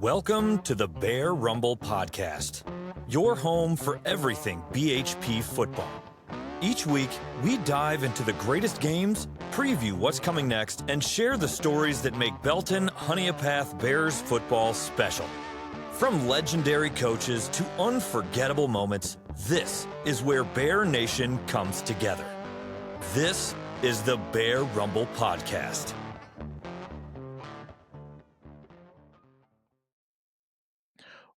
Welcome to the Bear Rumble Podcast, your home for everything BHP football. Each week, we dive into the greatest games, preview what's coming next, and share the stories that make Belton Honeypath Bears football special. From legendary coaches to unforgettable moments, this is where Bear Nation comes together. This is the Bear Rumble Podcast.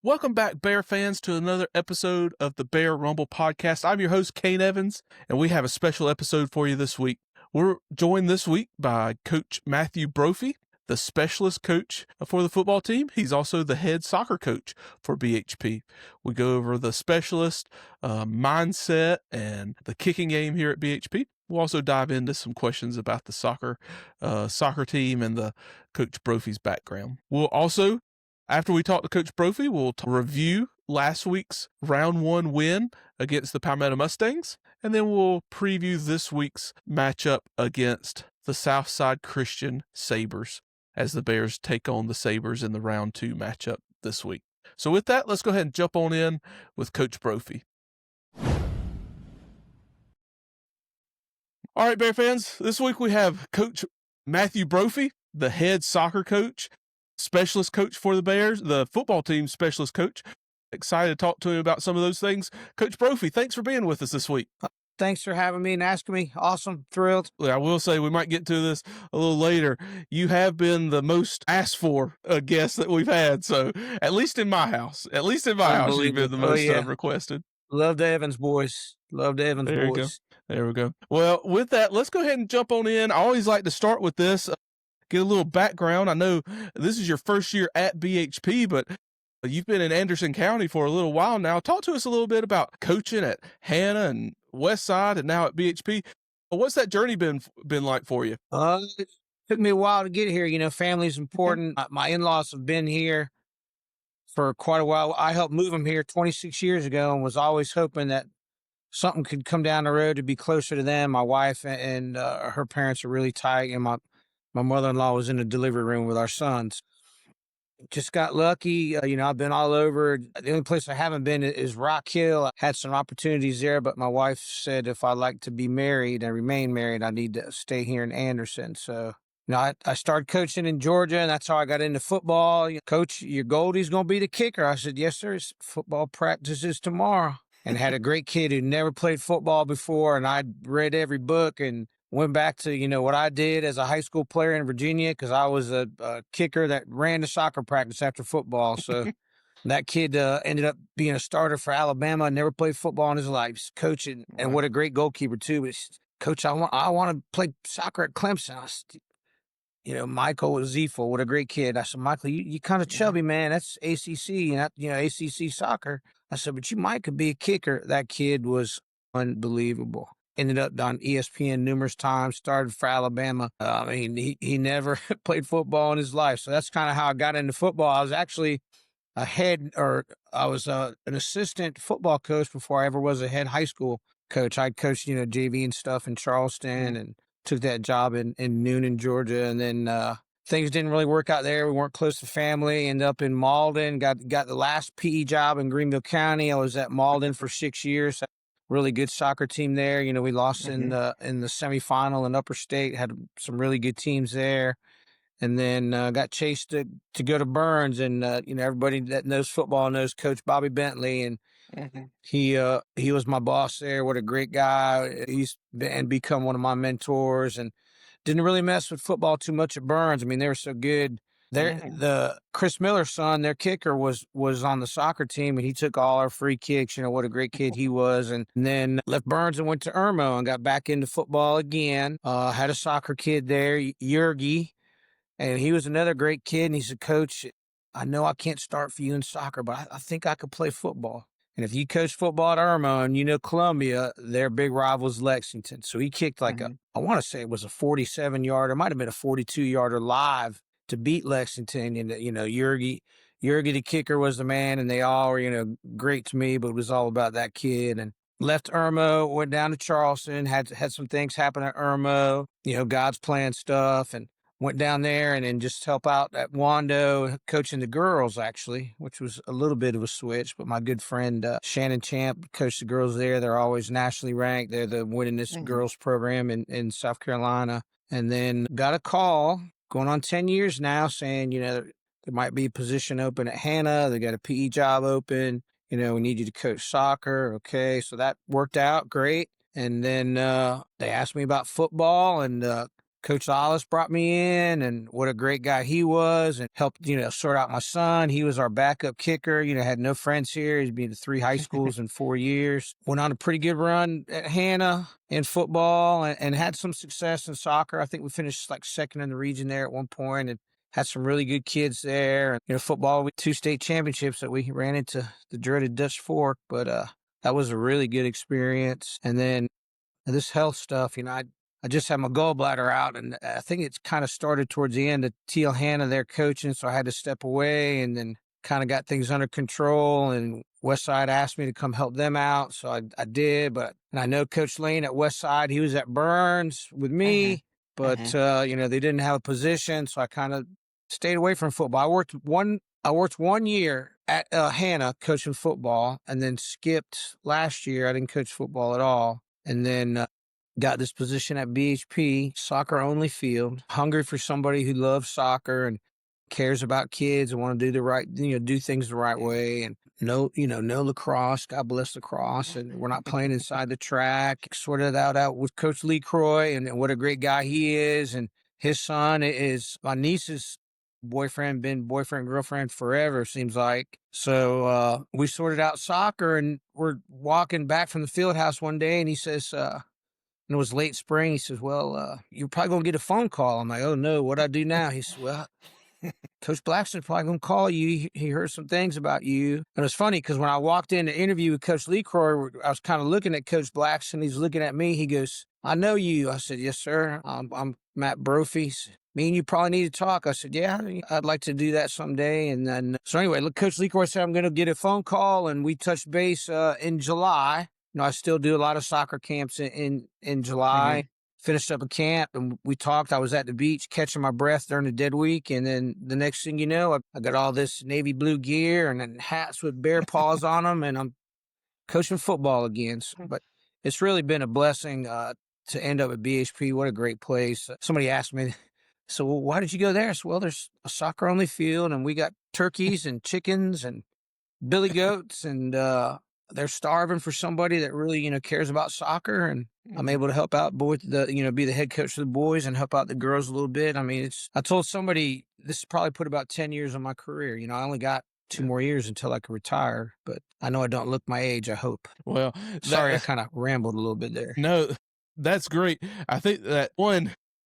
Welcome back, Bear fans, to another episode of the Bear Rumble Podcast. I'm your host, Kayne Evans, and we have a special episode for you this week. We're joined this week by Coach Matthew Brophy, the specialist coach for the football team. He's also the head soccer coach for BHP. We go over the specialist mindset and the kicking game here at BHP. We'll also dive into some questions about the soccer team and the Coach Brophy's background. We'll also, after we talk to Coach Brophy, we'll review last week's round one win against the Palmetto Mustangs, and then we'll preview this week's matchup against the Southside Christian Sabres as the Bears take on the Sabres in the round two matchup this week. So with that, let's go ahead and jump on in with Coach Brophy. All right, Bear fans, this week we have Coach Matthew Brophy, the head soccer coach, specialist coach for the Bears, the football team specialist coach. Excited to talk to him about some of those things. Coach Brophy, thanks for being with us this week. Thanks for having me and asking me. Awesome. Thrilled. I will say, we might get to this a little later. You have been the most asked for guest that we've had. So at least in my house, you've been the most requested. Love the Evans boys. There we go. Well, with that, let's go ahead and jump on in. I always like to start with this. Get a little background. I know this is your first year at BHP, but you've been in Anderson County for a little while now. Talk to us a little bit about coaching at Hannah and Westside and now at BHP. What's that journey been like for you? It took me a while to get here. You know, family's important. My in-laws have been here for quite a while. I helped move them here 26 years ago and was always hoping that something could come down the road to be closer to them. My wife and her parents are really tight, and my mother-in-law was in the delivery room with our sons. Just got lucky. I've been all over. The only place I haven't been is Rock Hill. I had some opportunities there, but my wife said if I'd like to be married and remain married, I need to stay here in Anderson. So, I started coaching in Georgia, and that's how I got into football. Coach, your Goldie's going to be the kicker. I said, yes, sir. Football practice is tomorrow. And had a great kid who never played football before, and I'd read every book and went back to, what I did as a high school player in Virginia, because I was a kicker that ran the soccer practice after football. So that kid ended up being a starter for Alabama, never played football in his life. He's coaching, and what a great goalkeeper, too. But Coach, I want to play soccer at Clemson. I said, Michael Ziefel, what a great kid. I said, Michael, you kind of chubby, man. That's ACC, and ACC soccer. I said, but you might could be a kicker. That kid was unbelievable. Ended up on ESPN numerous times, started for Alabama. He never played football in his life. So that's kind of how I got into football. I was actually an assistant football coach before I ever was a head high school coach. I coached, JV and stuff in Charleston and took that job in Noonan, Georgia. And then things didn't really work out there. We weren't close to family. Ended up in Malden, got the last PE job in Greenville County. I was at Malden for 6 years. Really good soccer team there. We lost in the semifinal in Upper State, had some really good teams there. And then got chased to go to Burns. And, everybody that knows football knows Coach Bobby Bentley. And he was my boss there. What a great guy. He's become one of my mentors, and didn't really mess with football too much at Burns. They were so good. The Chris Miller's son, their kicker, was on the soccer team, and he took all our free kicks. What a great kid he was. And then left Burns and went to Irmo and got back into football again. Had a soccer kid there, Yergi, and he was another great kid. And he said, Coach, I know I can't start for you in soccer, but I think I could play football. And if you coach football at Irmo and Columbia, their big rival is Lexington. So he kicked I want to say it was a 47-yarder, might have been a 42-yarder live to beat Lexington. And, Yergi the kicker was the man, and they all were, great to me, but it was all about that kid. And left Irmo, went down to Charleston, had some things happen at Irmo, God's plan stuff, and went down there and then just help out at Wando, coaching the girls, actually, which was a little bit of a switch. But my good friend Shannon Champ coached the girls there. They're always nationally ranked. They're the winningest girls program in South Carolina. And then got a call going on 10 years now saying, there might be a position open at Hannah. They got a PE job open. We need you to coach soccer. Okay. So that worked out great. And then they asked me about football, and Coach Hollis brought me in, and what a great guy he was, and helped, sort out my son. He was our backup kicker, had no friends here. He's been to 3 high schools in 4 years. Went on a pretty good run at Hannah in football and had some success in soccer. I think we finished like second in the region there at one point, and had some really good kids there. And, football with 2 state championships that we ran into the dreaded Dutch Fork, but that was a really good experience. And then this health stuff, I just had my gallbladder out, and I think it's kind of started towards the end of Teal Hannah there coaching, so I had to step away, and then kind of got things under control, and Westside asked me to come help them out, so I did. And I know Coach Lane at Westside, he was at Burns with me, but they didn't have a position, so I kind of stayed away from football. I worked 1 year at Hannah coaching football, and then skipped last year. I didn't coach football at all, and then got this position at BHP, soccer only field. Hungry for somebody who loves soccer and cares about kids and want to do things the right way. And no lacrosse. God bless lacrosse. And we're not playing inside the track. Sorted that out with Coach Lee Croy, and what a great guy he is. And his son is my niece's boyfriend, been boyfriend, girlfriend forever, seems like. So we sorted out soccer, and we're walking back from the field house one day, and he says, and it was late spring. He says, well, you're probably going to get a phone call. I'm like, oh, no, what'd I do now? He says, well, Coach Blackson's probably going to call you. He heard some things about you. And it's funny because when I walked in to interview with Coach LeCroy, I was kind of looking at Coach Blackson. He's looking at me. He goes, I know you. I said, yes, sir. I'm Matt Brophy. Me and you probably need to talk. I said, yeah, I'd like to do that someday. And then, so anyway, look, Coach LeCroy said, I'm going to get a phone call, and we touched base in July. I still do a lot of soccer camps in July. Finished up a camp, and we talked. I was at the beach catching my breath during the dead week. And then the next thing you know, I got all this navy blue gear and then hats with bear paws on them, and I'm coaching football again. But it's really been a blessing to end up at BHP. What a great place. Somebody asked me, so why did you go there? I said, well, there's a soccer only field, and we got turkeys and chickens and billy goats, and they're starving for somebody that really, cares about soccer. And I'm able to help out be the head coach of the boys and help out the girls a little bit. I mean, I told somebody this probably put about 10 years on my career. I only got 2 more years until I could retire, but I know I don't look my age, I hope. Well, sorry, I kind of rambled a little bit there. No, that's great. I think that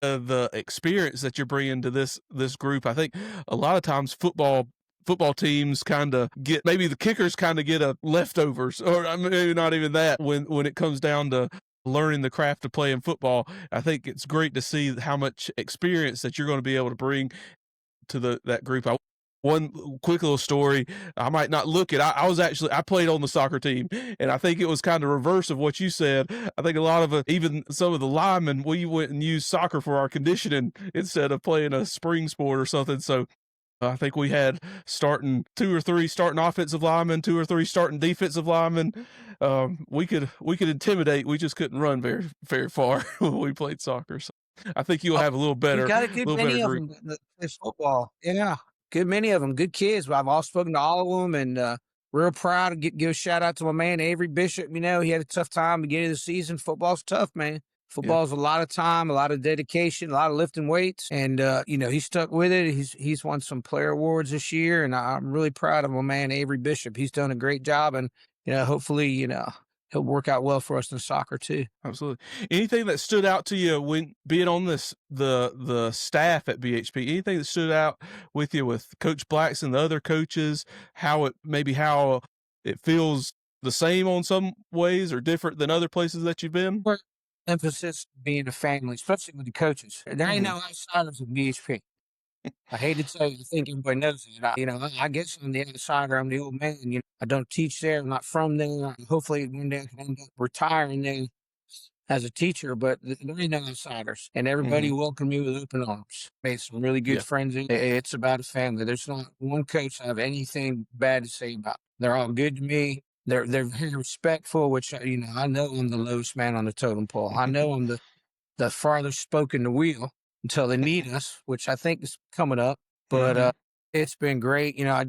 the experience that you're bringing to this group, I think a lot of times football teams kind of get, maybe the kickers kind of get a leftovers, or maybe not even that, when it comes down to learning the craft of playing football. I think it's great to see how much experience that you're going to be able to bring to that group. One quick little story, I might not look it. I played on the soccer team, and I think it was kind of reverse of what you said. I think a lot of even some of the linemen, we went and used soccer for our conditioning instead of playing a spring sport or something. So I think we had starting 2 or 3 starting offensive linemen, 2 or 3 starting defensive linemen. We could intimidate. We just couldn't run very, very far when we played soccer. So I think you'll have a little better. You got a good many of them that play football. Yeah, good many of them, good kids. I've all spoken to all of them, and real proud to give a shout out to my man Avery Bishop. He had a tough time beginning of the season. Football's tough, man. Football's a lot of time, a lot of dedication, a lot of lifting weights, and he stuck with it. He's won some player awards this year, and I'm really proud of my man Avery Bishop. He's done a great job, and hopefully he'll work out well for us in soccer too. Absolutely. Anything that stood out to you when being on the staff at BHP? Anything that stood out with you with Coach Blackson, the other coaches? How it feels the same on some ways or different than other places that you've been? Emphasis being a family, especially with the coaches. There ain't no outsiders at BHP. I hate to tell you, I think everybody knows it. I guess I'm the outsider. I'm the old man. I don't teach there. I'm not from there. Hopefully one day I can end up retiring there. as a teacher, but there ain't no outsiders, and everybody welcomed me with open arms. Made some really good friends. It's about a family. There's not one coach I have anything bad to say about. They're all good to me. They're very respectful, which I know I'm the lowest man on the totem pole. I know I'm the farthest spoke in the wheel until they need us, which I think is coming up. But it's been great. I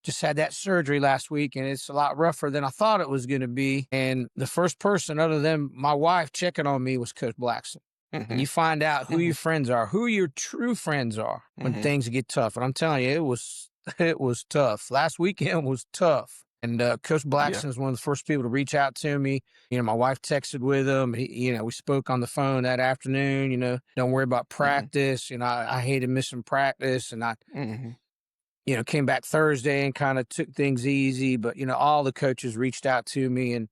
just had that surgery last week, and it's a lot rougher than I thought it was going to be. And the first person other than my wife checking on me was Coach Blackson. And you find out who your friends are, who your true friends are when things get tough. And I'm telling you, it was tough. Last weekend was tough. And Coach Blackson is one of the first people to reach out to me. My wife texted with him. We spoke on the phone that afternoon. Don't worry about practice. I hated missing practice, and I came back Thursday and kind of took things easy. But all the coaches reached out to me, and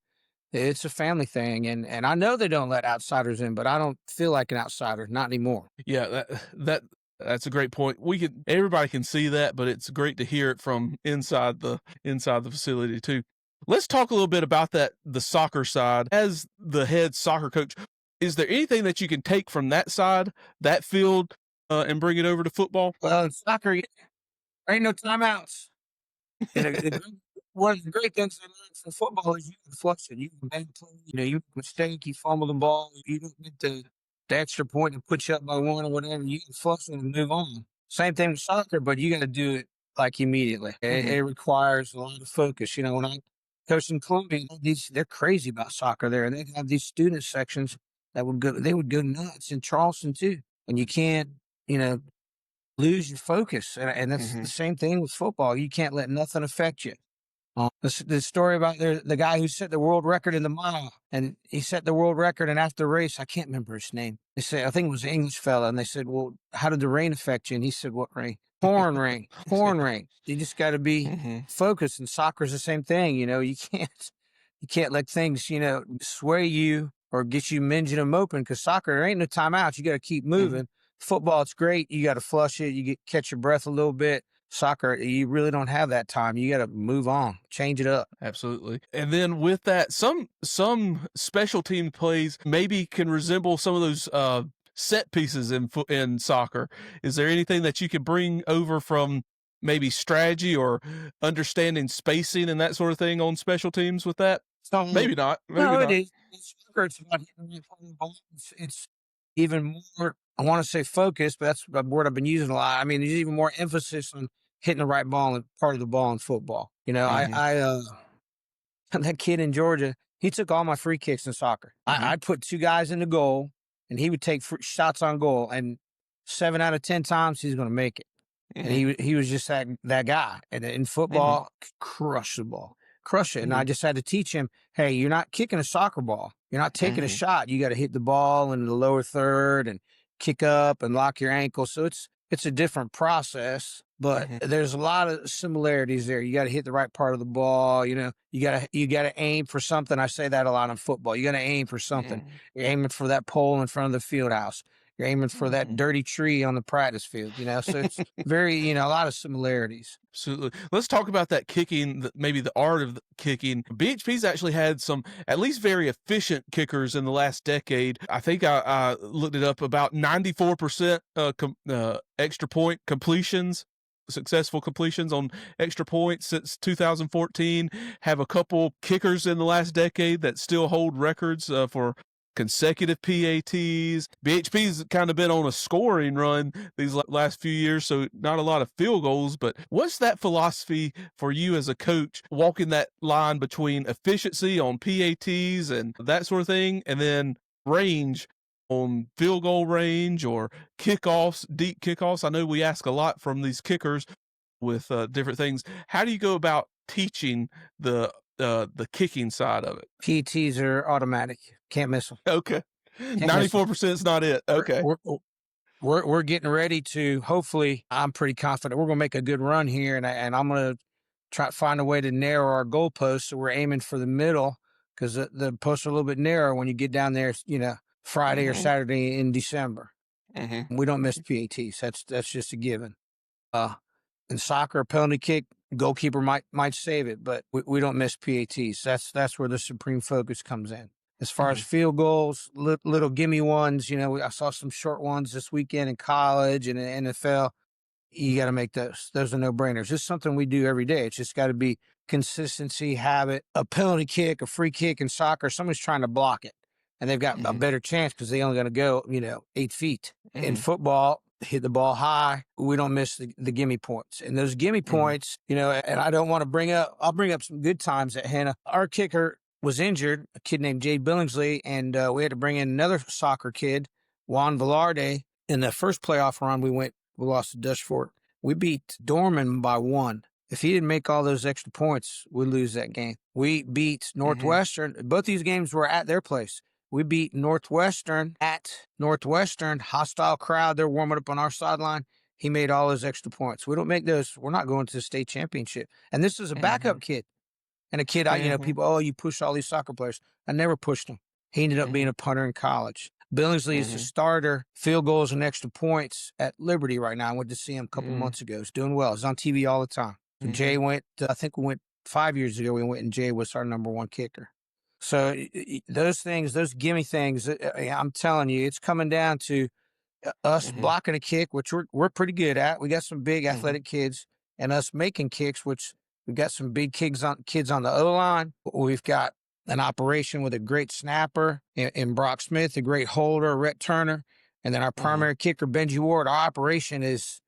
it's a family thing. And I know they don't let outsiders in, but I don't feel like an outsider, not anymore. Yeah, that's a great point. Everybody can see that, but it's great to hear it from inside the facility too. Let's talk a little bit about the soccer side. As the head soccer coach, is there anything that you can take from that side, that field, and bring it over to football? Well, in soccer, there ain't no timeouts. One of the great things I learned from football is you can flush it. You can bang play. You make a mistake, you fumble the ball, you don't get the extra point and put you up by one or whatever. You can flush it and move on. Same thing with soccer, but you got to do it like immediately. It requires a lot of focus. When I coached in Columbia, they're crazy about soccer there, and they have these student sections that would go nuts in Charleston too. And you can't, lose your focus. And that's the same thing with football. You can't let nothing affect you. The story about the guy who set the world record in the mile, and he set the world record, and after the race, I can't remember his name. They said, I think it was an English fella, and they said, well, how did the rain affect you? And he said, what rain? Horn rain. You just got to be focused, and soccer's the same thing. You can't let things, sway you or get you minging and moping, because soccer, there ain't no timeouts. You got to keep moving. Football, it's great. You got to flush it. You catch your breath a little bit. Soccer, you really don't have that time. You got to move on, change it up. Absolutely. And then with that, some special team plays maybe can resemble some of those set pieces in soccer. Is there anything that you could bring over from maybe strategy or understanding spacing and that sort of thing on special teams with that? Maybe not. It is. Soccer, it's about hitting the ball. It's even more, I want to say focus, but that's a word I've been using a lot. I mean, there's even more emphasis on hitting the right ball and part of the ball in football. That kid in Georgia, he took all my free kicks in soccer. I'd put two guys in the goal, and he would take shots on goal, and 7 out of 10 times he's going to make it. And he was just that guy. And in football, crush the ball, crush it. And I just had to teach him, hey, you're not kicking a soccer ball. You're not taking a shot. You got to hit the ball in the lower third and kick up and lock your ankle. So it's a different process, but there's a lot of similarities there. You got to hit the right part of the ball. You got to aim for something. I say that a lot in football. You got to aim for something. You're aiming for that pole in front of the field house. You're aiming for that dirty tree on the practice field, so it's very, a lot of similarities. Absolutely. Let's talk about that kicking, maybe the art of kicking. BHP's actually had some at least very efficient kickers in the last decade. I think I looked it up, about 94% extra point completions, successful completions on extra points since 2014. Have a couple kickers in the last decade that still hold records for consecutive PATs. BHP's kind of been on a scoring run these last few years, so not a lot of field goals. But what's that philosophy for you as a coach, walking that line between efficiency on PATs and that sort of thing, and then range on field goal range or kickoffs, deep kickoffs? I know we ask a lot from these kickers with different things. How do you go about teaching the kicking side of it? PATs are automatic. Can't miss them. Okay. 94% is not it. Okay. We're getting ready to, hopefully, I'm pretty confident we're going to make a good run here, and I'm going to try to find a way to narrow our goalposts. So we're aiming for the middle, because the posts are a little bit narrow when you get down there, Friday or Saturday in December. We don't miss PATs. That's just a given. In soccer, penalty kick, goalkeeper might save it, but we don't miss PATs. That's where the supreme focus comes in. As far as field goals, little gimme ones, I saw some short ones this weekend in college and in the NFL. You got to make those. Those are no-brainers. It's something we do every day. It's just got to be consistency, habit. A penalty kick, a free kick in soccer, somebody's trying to block it, and they've got a better chance because they only got to go, 8 feet. In football, hit the ball high. We don't miss the gimme points. And those gimme points, and I don't want to I'll bring up some good times at Hannah. Our kicker was injured, a kid named Jay Billingsley, and we had to bring in another soccer kid, Juan Velarde. In the first playoff run, we lost to Dutch Fork. We beat Dorman by 1. If he didn't make all those extra points, we'd lose that game. We beat Northwestern. Both these games were at their place. We beat Northwestern at Northwestern, hostile crowd. They're warming up on our sideline. He made all those extra points. We don't make those. We're not going to the state championship. And this is a backup kid. And a kid, people, you push all these soccer players. I never pushed him. He ended up being a punter in college. Billingsley is the starter, field goals and extra points at Liberty right now. I went to see him a couple months ago. He's doing well. He's on TV all the time. So Jay went, I think we went 5 years ago, and Jay was our number 1 kicker. So those things, those gimme things, I'm telling you, it's coming down to us blocking a kick, which we're pretty good at. We got some big athletic kids, and us making kicks, which we've got some big kids on the O-line. We've got an operation with a great snapper in Brock Smith, a great holder, Rhett Turner, and then our primary kicker, Benji Ward. Our operation is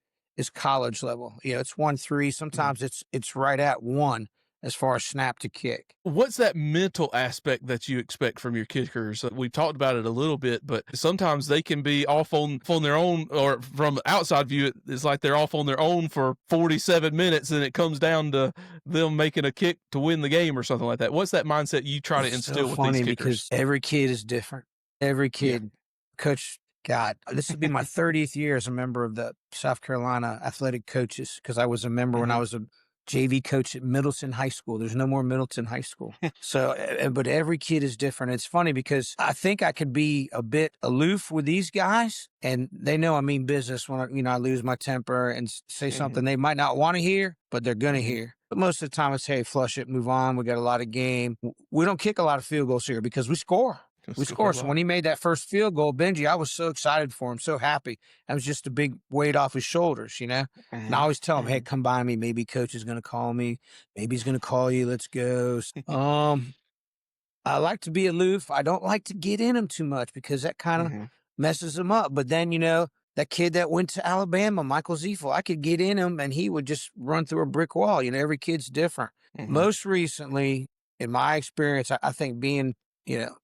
college level. It's 1-3. Sometimes it's right at 1 as far as snap to kick. What's that mental aspect that you expect from your kickers? We talked about it a little bit, but sometimes they can be off on their own, or from outside view, it's like they're off on their own for 47 minutes and it comes down to them making a kick to win the game or something like that. What's that mindset you try to instill with these kickers? Because every kid is different. Every kid. Coach, God, this would be my 30th year as a member of the South Carolina Athletic Coaches, because I was a member when I was a JV coach at Middleton High School. There's no more Middleton High School. So, but every kid is different. It's funny because I think I could be a bit aloof with these guys, and they know I mean business when I lose my temper and say something they might not want to hear, but they're going to hear. But most of the time it's, hey, flush it, move on. We got a lot of game. We don't kick a lot of field goals here because we score. We score. So when he made that first field goal, Benji, I was so excited for him, so happy. That was just a big weight off his shoulders, And I always tell him, hey, come by me. Maybe coach is going to call me. Maybe he's going to call you. Let's go. I like to be aloof. I don't like to get in him too much because that kind of messes him up. But then, that kid that went to Alabama, Michael Ziefel, I could get in him and he would just run through a brick wall. Every kid's different. Most recently, in my experience, I think being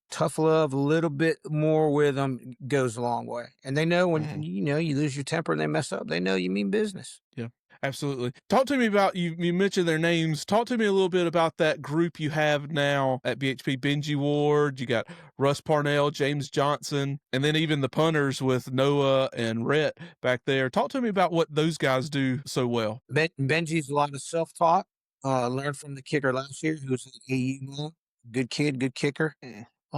tough love a little bit more with them goes a long way. And they know when, you lose your temper and they mess up, they know you mean business. Yeah, absolutely. Talk to me about, you mentioned their names. Talk to me a little bit about that group you have now at BHP. Benji Ward, you got Russ Parnell, James Johnson, and then even the punters with Noah and Rhett back there. Talk to me about what those guys do so well. Benji's a lot of self-taught. Learned from the kicker last year, who was an AU. Good kid, good kicker.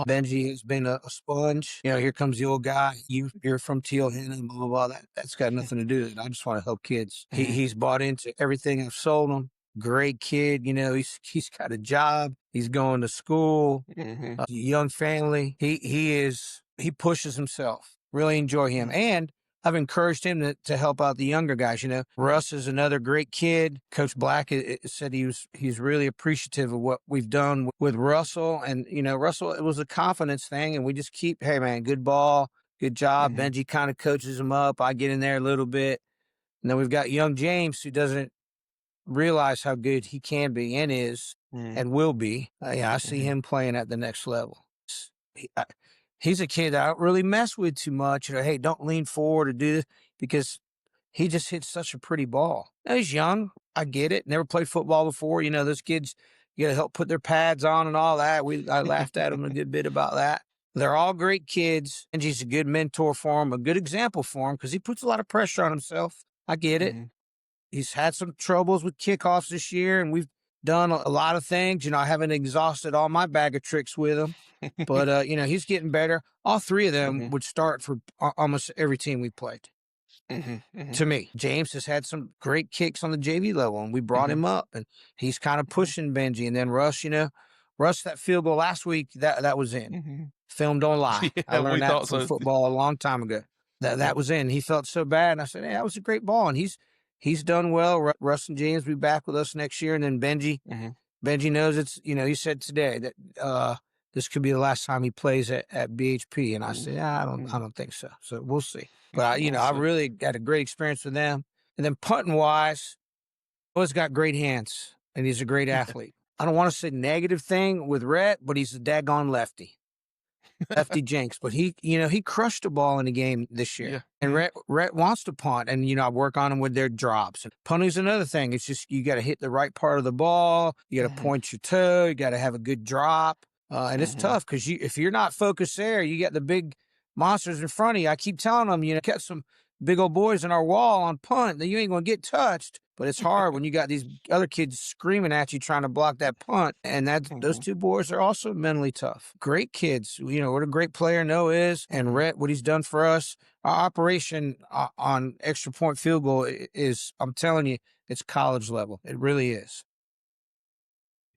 Benji has been a sponge. Here comes the old guy. You're from Teal and blah, blah, blah. That's got nothing to do with it. I just want to help kids. He's bought into everything I've sold him. Great kid. He's got a job. He's going to school. Young family. He pushes himself. Really enjoy him. And I've encouraged him to help out the younger guys. Russ is another great kid. Coach Black said he's really appreciative of what we've done with Russell. And, Russell, it was a confidence thing. And we just keep, hey, man, good ball, good job. Benji kind of coaches him up. I get in there a little bit. And then we've got young James, who doesn't realize how good he can be and is and will be. I see him playing at the next level. He's a kid that I don't really mess with too much. Hey, don't lean forward or do this, because he just hits such a pretty ball. Now, he's young. I get it. Never played football before. Those kids, you got to help put their pads on and all that. I laughed at him a good bit about that. They're all great kids. And he's a good mentor for him, a good example for him, because he puts a lot of pressure on himself. I get it. He's had some troubles with kickoffs this year, and we've done a lot of things. I haven't exhausted all my bag of tricks with him. But, he's getting better. All three of them would start for almost every team we played. To me, James has had some great kicks on the JV level, and we brought him up, and he's kind of pushing Benji. And then Russ Russ, that field goal last week, that was in. Mm-hmm. Film don't lie. I Yeah, we learned that thought from so. football a long time ago. That was in. He felt so bad. And I said, hey, that was a great ball. And he's done well. Russ and James will be back with us next year. And then Benji, Benji knows it's, he said today that this could be the last time he plays at BHP. And I said, I don't think so. So we'll see. But I really got a great experience with them. And then punting wise, he's got great hands and he's a great athlete. I don't want to say negative thing with Rhett, but he's a daggone lefty. Lefty Jenks, but he crushed the ball in the game this year. Yeah. And Rhett wants to punt, and I work on him with their drops. And punting's another thing. It's just you got to hit the right part of the ball. You got to point your toe. You got to have a good drop, and it's tough because if you're not focused there, you got the big monsters in front of you. I keep telling them, got some big old boys in our wall on punt that you ain't gonna get touched. But it's hard when you got these other kids screaming at you trying to block that punt. And those two boys are also mentally tough. Great kids. What a great player Noah is. And Rhett, what he's done for us. Our operation on extra point field goal is, I'm telling you, it's college level. It really is.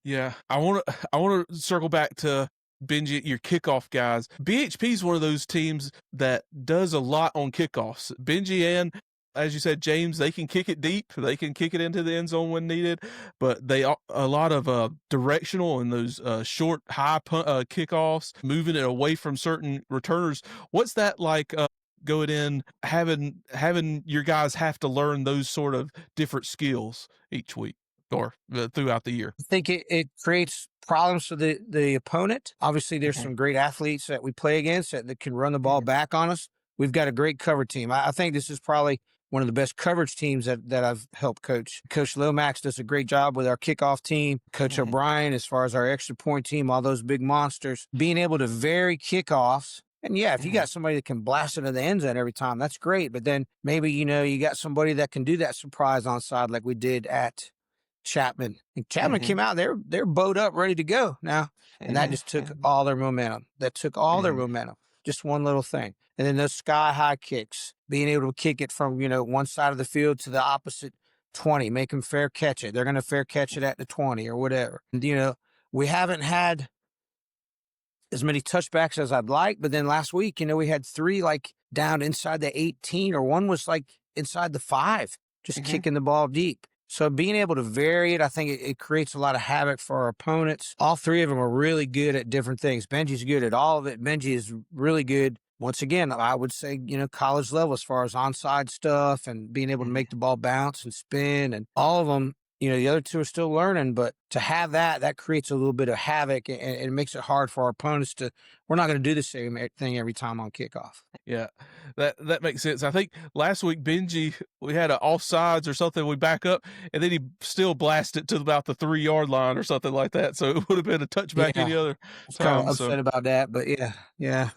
Yeah. I want to circle back to Benji, your kickoff guys. BHP is one of those teams that does a lot on kickoffs. Benji and, as you said, James, they can kick it deep. They can kick it into the end zone when needed, but a lot of directional and those short, high kickoffs, moving it away from certain returners. What's that like going in, having your guys have to learn those sort of different skills each week or throughout the year? I think it creates problems for the opponent. Obviously, there's some great athletes that we play against that can run the ball back on us. We've got a great cover team. I think this is probably one of the best coverage teams that I've helped coach. Coach Lomax does a great job with our kickoff team. Coach O'Brien, as far as our extra point team, all those big monsters, being able to vary kickoffs. And yeah, if you got somebody that can blast into the end zone every time, that's great. But then maybe, you got somebody that can do that surprise onside like we did at Chapman. And Chapman came out, they're bowed up, ready to go now. And that just took all their momentum. Their momentum. Just one little thing. And then those sky high kicks, being able to kick it from, one side of the field to the opposite 20, make them fair catch it. They're going to fair catch it at the 20 or whatever. And, we haven't had as many touchbacks as I'd like, but then last week, we had 3 like down inside the 18, or one was like inside the 5, just kicking the ball deep. So being able to vary it, I think it creates a lot of havoc for our opponents. All 3 of them are really good at different things. Benji's good at all of it. Benji is really good. Once again, I would say, college level as far as onside stuff and being able to make the ball bounce and spin, and all of them, the other 2 are still learning, but to have that creates a little bit of havoc, and it makes it hard for our opponents we're not going to do the same thing every time on kickoff. Yeah, that makes sense. I think last week, Benji, we had an offsides or something. We back up, and then he still blasted to about the 3-yard line or something like that. So it would have been a touchback any other time. I was kind of upset about that, but yeah.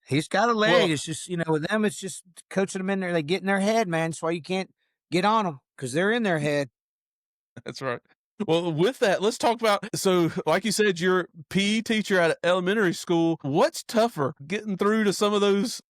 He's got a leg. Well, it's just, with them, it's just coaching them in there. They get in their head, man. That's why you can't get on them, because they're in their head. That's right. Well, with that, let's talk about, so like you said, you're a PE teacher at an elementary school. What's tougher, getting through to some of those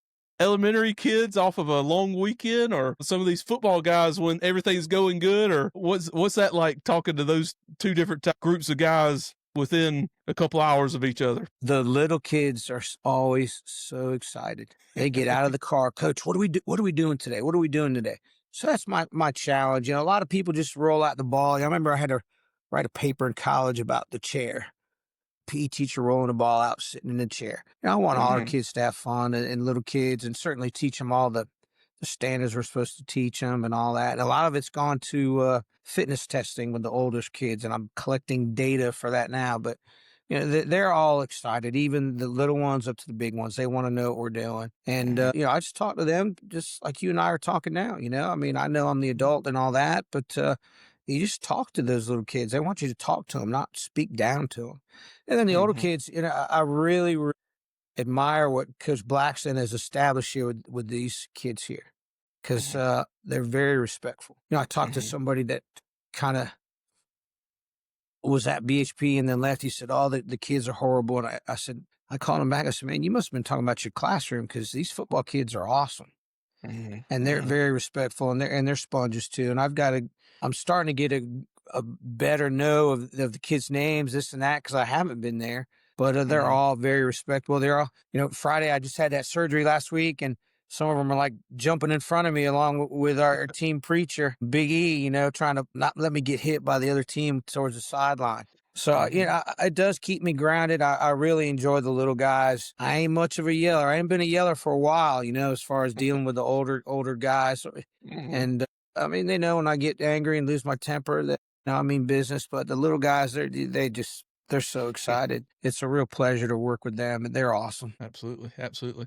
elementary kids off of a long weekend, or some of these football guys when everything's going good? Or what's that like, talking to those 2 different groups of guys within a couple hours of each other? The little kids are always so excited. They get out of the car. Coach, what are we doing today? What are we doing today? So that's my challenge. A lot of people just roll out the ball. I remember I had to write a paper in college about the chair. PE teacher rolling the ball out, sitting in the chair. I want all our kids to have fun, and little kids, and certainly teach them all the standards we're supposed to teach them and all that. And a lot of it's gone to fitness testing with the oldest kids, and I'm collecting data for that now. But they're all excited, even the little ones up to the big ones. They want to know what we're doing. And, I just talk to them just like you and I are talking now, I mean, I know I'm the adult and all that, but you just talk to those little kids. They want you to talk to them, not speak down to them. And then the older kids, I really admire what Coach Blackson has established here with these kids here, because they're very respectful. I talked to somebody that kind of was at BHP and then left. He said, the kids are horrible. And I called him back. I said, man, you must have been talking about your classroom, because these football kids are awesome. And they're very respectful, and they're sponges too. And I'm starting to get a better know of the kids' names, this and that, because I haven't been there. But they're all very respectable. They're all, Friday I just had that surgery last week, and some of them are like jumping in front of me along with our team preacher, Big E, trying to not let me get hit by the other team towards the sideline. So, it does keep me grounded. I really enjoy the little guys. I ain't much of a yeller. I ain't been a yeller for a while, as far as dealing with the older guys. And I mean, they know when I get angry and lose my temper that, I mean business, but the little guys, they're so excited. It's a real pleasure to work with them, and they're awesome. Absolutely. Absolutely.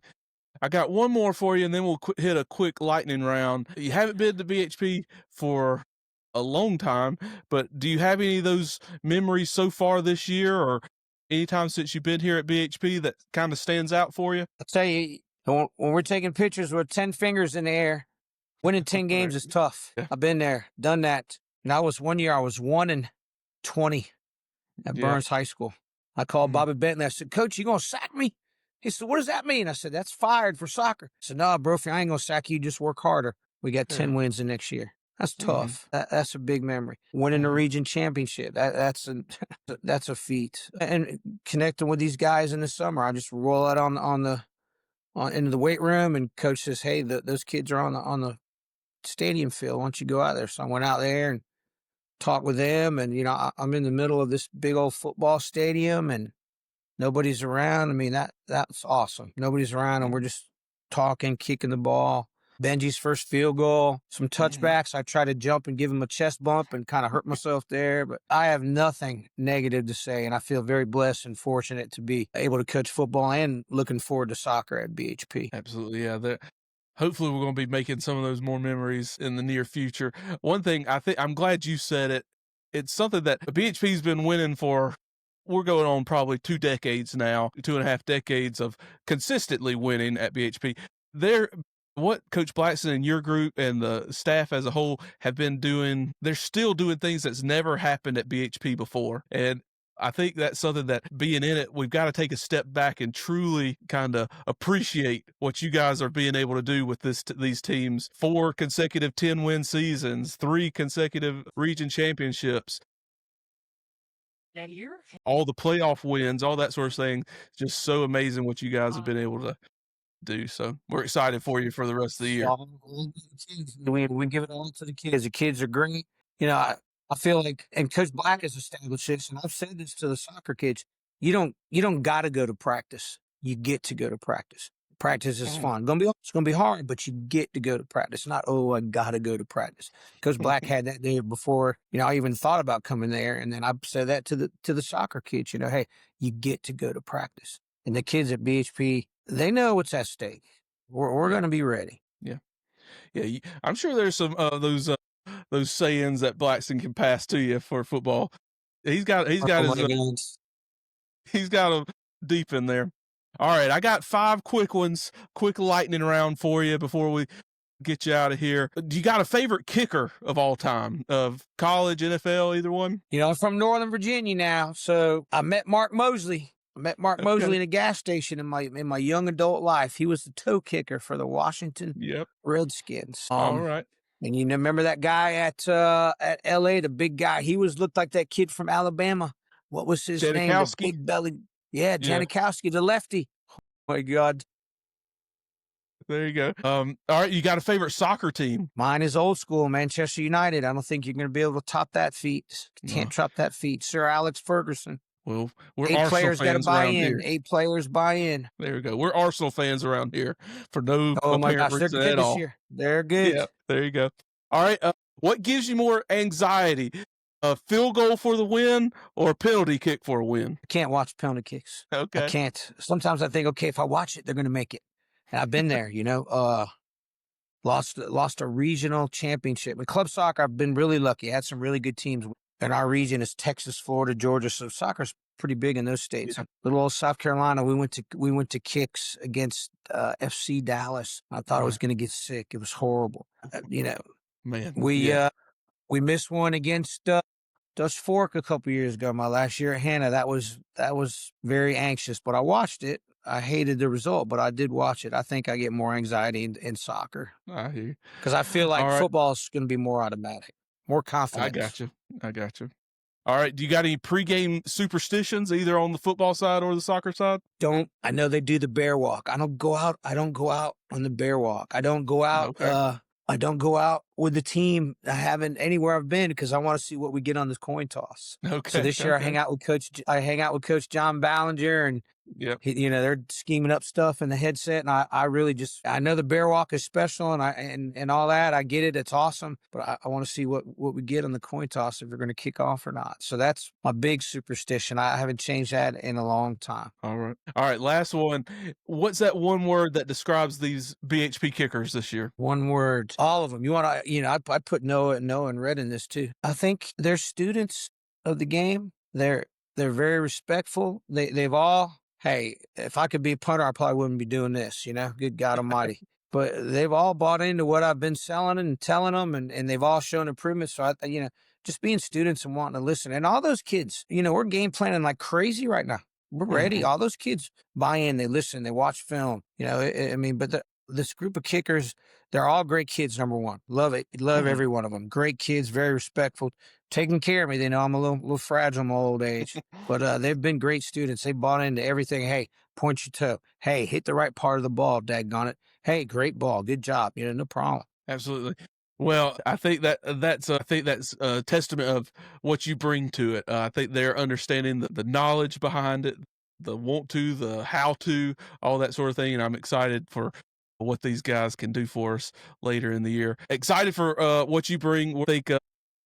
I got one more for you, and then we'll hit a quick lightning round. You haven't been to BHP for a long time, but do you have any of those memories so far this year or anytime since you've been here at BHP that kind of stands out for you? I'll tell you, when we're taking pictures with 10 fingers in the air, winning 10 games is tough. Yeah. I've been there, done that. And one year I was 1-20 at Burns High School. I called Bobby Bentley. I said, Coach, you going to sack me? He said, what does that mean? I said, that's fired for soccer. I said, no, Brophy, I ain't going to sack you. Just work harder. We got 10 wins the next year. That's tough. That's a big memory. Winning the region championship, that's a feat. And connecting with these guys in the summer, I just roll out into the weight room, and coach says, hey, those kids are on the stadium field. Why don't you go out there? So I went out there and talked with them, and I'm in the middle of this big old football stadium, and nobody's around. I mean, that's awesome. Nobody's around, and we're just talking, kicking the ball. Benji's first field goal, some touchbacks. I try to jump and give him a chest bump and kind of hurt myself there, but I have nothing negative to say, and I feel very blessed and fortunate to be able to coach football and looking forward to soccer at BHP. Absolutely, yeah. Hopefully we're going to be making some of those more memories in the near future. One thing I'm glad you said it. It's something that BHP's been winning for. We're going on probably 2 decades now, 2.5 decades of consistently winning at BHP. What Coach Blackson and your group and the staff as a whole have been doing, they're still doing things that's never happened at BHP before. And I think that's something that being in it, we've got to take a step back and truly kind of appreciate what you guys are being able to do with these teams. 4 consecutive 10-win seasons, 3 consecutive region championships. All the playoff wins, all that sort of thing. Just so amazing what you guys have been able to do. So we're excited for you for the rest of the year. We give it all to the kids. The kids are great. I feel like, and Coach Black has established this, and I've said this to the soccer kids, you don't got to go to practice. You get to go to practice. Practice is fun. It's gonna be hard, but you get to go to practice. Not, I gotta go to practice. Coach Black had that there before, I even thought about coming there, and then I said that to the soccer kids, hey, you get to go to practice. And the kids at BHP, they know what's at stake. We're gonna be ready. Yeah. I'm sure there's some those sayings that Blackson can pass to you for football. He's got them deep in there. All right, I got 5 quick ones, quick lightning round for you before we get you out of here. Do you got a favorite kicker of all time, of college, NFL, either one? I'm from Northern Virginia now, so I met Mark Mosley. Mosley in a gas station in my young adult life. He was the toe kicker for the Washington Redskins. All right. And you remember that guy at LA, the big guy? He looked like that kid from Alabama. What was his name? The big belly. Yeah, Janikowski, the lefty. Oh my God. There you go. All right, you got a favorite soccer team? Mine is old school, Manchester United. I don't think you're going to be able to top that feat. Can't top that feat. Sir Alex Ferguson. Well, we're 8 Arsenal players got to fans buy around in. here. 8 players buy in. There we go. We're Arsenal fans around here for no my apparent gosh, they're reason good at this all. year. They're good. Yeah, there you go. All right, what gives you more anxiety? A field goal for the win or a penalty kick for a win? I can't watch penalty kicks. Okay. I can't. Sometimes I think, okay, if I watch it, they're going to make it. And I've been there, lost a regional championship. In club soccer, I've been really lucky. I had some really good teams. And our region is Texas, Florida, Georgia. So soccer's pretty big in those states. Yeah. Little old South Carolina, we went to kicks against FC Dallas. I thought I was going to get sick. It was horrible. Man, we missed one against Dutch Fork a couple years ago. My last year at Hannah, that was very anxious. But I watched it. I hated the result, but I did watch it. I think I get more anxiety in soccer. I hear you. Because I feel like football is going to be more automatic. more I confidence. got you. All right. Do you got any pregame superstitions either on the football side or the soccer side? I know they do the bear walk. I don't go out on the bear walk. I don't go out, Okay. I don't go out with the team. I haven't anywhere I've been because I want to see what we get on this coin toss. So Okay. this year I hang out with Coach John Ballinger, and Yep. they're scheming up stuff in the headset, and I really I know the bear walk is special, and and all that. I get it. It's awesome, but I want to see what we get on the coin toss, if we're going to kick off or not. So that's my big superstition. I haven't changed that in a long time. All right. All right. Last one. What's that one word that describes these BHP kickers this year? One word, all of them. You want to, I put Noah and Red in this too. I think they're students of the game. They're very respectful. They've all, hey, if I could be a punter, I probably wouldn't be doing this, good God almighty. But they've all bought into what I've been selling and telling them, and they've all shown improvement. So just being students and wanting to listen. And all those kids, we're game planning like crazy right now. We're ready. All those kids buy in, they listen, they watch film, but this group of kickers, they're all great kids. Number one, love it. Love every one of them. Great kids, very respectful, taking care of me. They know I'm a little fragile in my old age, but they've been great students. They bought into everything. Hey, point your toe. Hey, hit the right part of the ball. Daggone it. Hey, great ball. Good job. No problem. Absolutely. Well, I think that's a testament of what you bring to it. I think they're understanding the knowledge behind it, the want to, the how to, all that sort of thing. And I'm excited for what these guys can do for us later in the year. Excited for what you bring. I think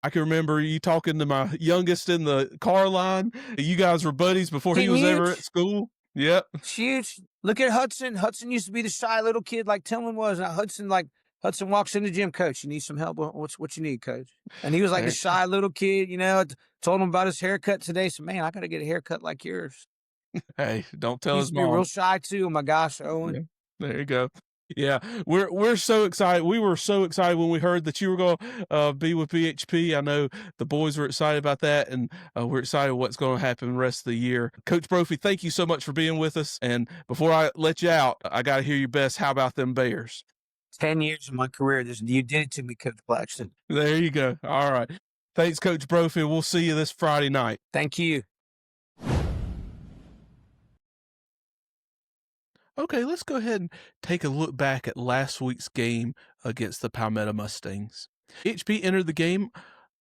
I can remember you talking to my youngest in the car line. You guys were buddies before he was ever at school. Yep. Huge. Look at Hudson. Hudson used to be the shy little kid like Tillman was. Now Hudson walks in the gym, Coach, you need some help? What you need, Coach? And he was like the shy little kid, told him about his haircut today. So, man, I got to get a haircut like yours. Hey, don't tell He his used to be mom. real shy too. Oh my gosh, Owen. Yeah, there you go. Yeah, we're so excited. We were so excited when we heard that you were going to be with BHP. I know the boys were excited about that, and we're excited what's going to happen the rest of the year. Coach Brophy, thank you so much for being with us. And before I let you out, I got to hear your best. How about them Bears? 10 years of my career. You did it to me, Coach Blackston. There you go. All right. Thanks, Coach Brophy. We'll see you this Friday night. Thank you. Okay, let's go ahead and take a look back at last week's game against the Palmetto Mustangs. HP entered the game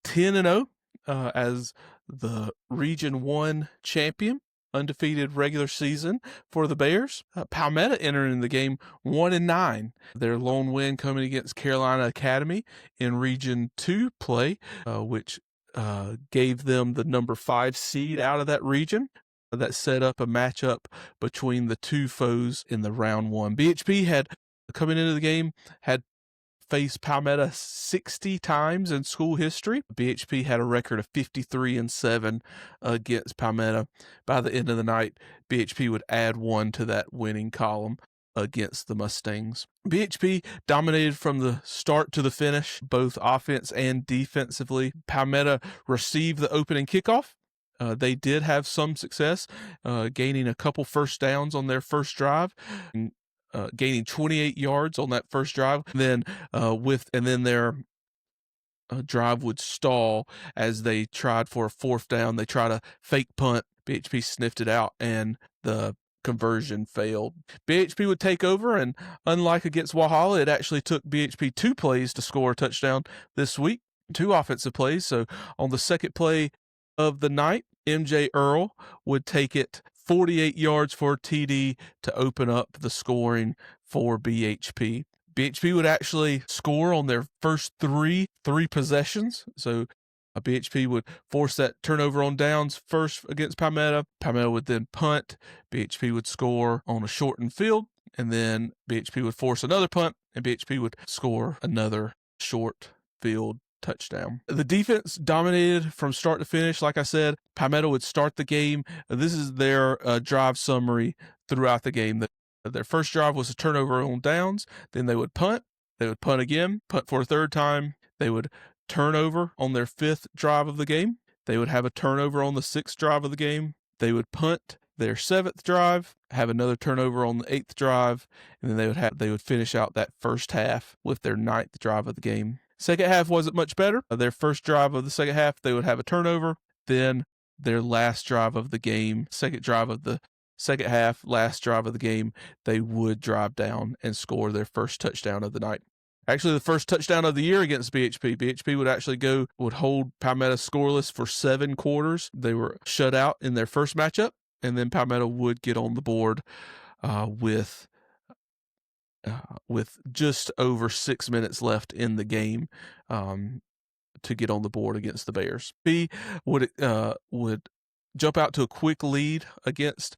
10-0 as the Region 1 champion, undefeated regular season for the Bears. Palmetto entering the game 1-9. Their lone win coming against Carolina Academy in Region 2 play, which gave them the number 5 seed out of that region. That set up a matchup between the two foes in the round one. BHP had, coming into the game, had faced Palmetto 60 times in school history. BHP had a record of 53-7 against Palmetto. By the end of the night, BHP would add one to that winning column against the Mustangs. BHP dominated from the start to the finish, both offense and defensively. Palmetto received the opening kickoff. They did have some success, gaining a couple first downs on their first drive, gaining 28 yards on that first drive. Then their drive would stall as they tried for a fourth down. They tried a fake punt. BHP sniffed it out, and the conversion failed. BHP would take over, and unlike against Walhalla, it actually took BHP 2 plays to score a touchdown this week, 2 offensive plays. So on the second play of the night, MJ Earl would take it 48 yards for a TD to open up the scoring for BHP. BHP would actually score on their first three possessions. So BHP would force that turnover on downs first against Palmetto. Palmetto would then punt. BHP would score on a shortened field, and then BHP would force another punt, and BHP would score another short field touchdown. The defense dominated from start to finish. Like I said, Palmetto would start the game. This is their drive summary throughout the game. Their first drive was a turnover on downs. Then they would punt. They would punt again, punt for a third time. They would turn over on their 5th drive of the game. They would have a turnover on the 6th drive of the game. They would punt their 7th drive, have another turnover on the 8th drive, and then they would finish out that first half with their 9th drive of the game. Second half wasn't much better. Their first drive of the second half, they would have a turnover. Then their last drive of the game, second drive of the second half, last drive of the game, they would drive down and score their first touchdown of the night. Actually, the first touchdown of the year against BHP. BHP would hold Palmetto scoreless for 7 quarters. They were shut out in their first matchup, and then Palmetto would get on the board with just over 6 minutes left in the game to get on the board against the Bears. B would jump out to a quick lead against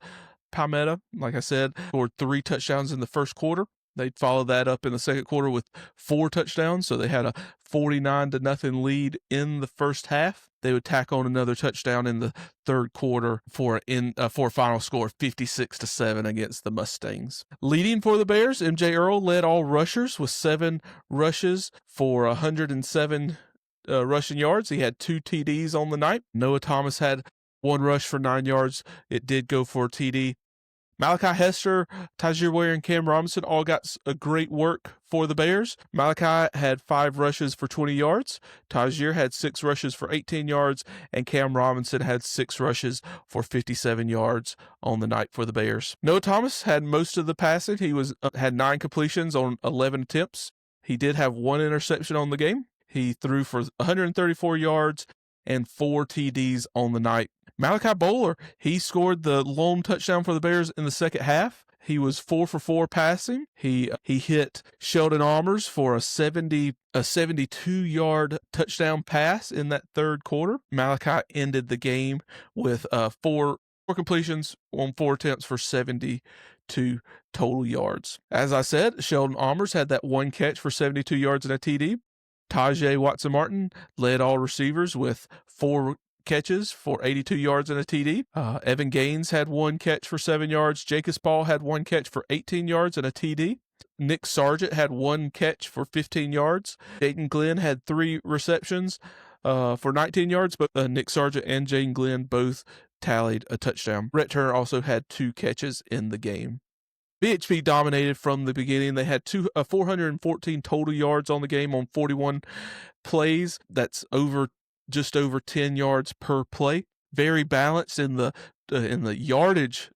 Palmetto. Like I said, scored 3 touchdowns in the first quarter. They'd follow that up in the second quarter with 4 touchdowns, so they had a 49-0 lead in the first half. They would tack on another touchdown in the third quarter for a final score of 56-7 against the Mustangs. Leading for the Bears, MJ Earl led all rushers with 7 rushes for 107 rushing yards. He had 2 TDs on the night. Noah Thomas had 1 rush for 9 yards. It did go for a TD. Malachi Hester, Tajir Ware, and Cam Robinson all got a great work for the Bears. Malachi had 5 rushes for 20 yards. Tajir had 6 rushes for 18 yards. And Cam Robinson had 6 rushes for 57 yards on the night for the Bears. Noah Thomas had most of the passing. He had 9 completions on 11 attempts. He did have 1 interception on the game. He threw for 134 yards and 4 TDs on the night. Malachi Bowler, he scored the lone touchdown for the Bears in the second half. He was 4 for 4 passing. He hit Sheldon Almers for a 72-yard touchdown pass in that third quarter. Malachi ended the game with 4 completions on 4 attempts for 72 total yards. As I said, Sheldon Almers had that 1 catch for 72 yards and a TD. Tajay Watson-Martin led all receivers with 4 catches for 82 yards and a TD. Evan Gaines had 1 catch for 7 yards. Jacobs Paul had 1 catch for 18 yards and a TD. Nick Sargent had 1 catch for 15 yards. Jaden Glenn had 3 receptions for 19 yards, but Nick Sargent and Jaden Glenn both tallied a touchdown. Rhett Turner also had 2 catches in the game. BHP dominated from the beginning. They had 414 total yards on the game on 41 plays. That's just over 10 yards per play. Very balanced in the yardage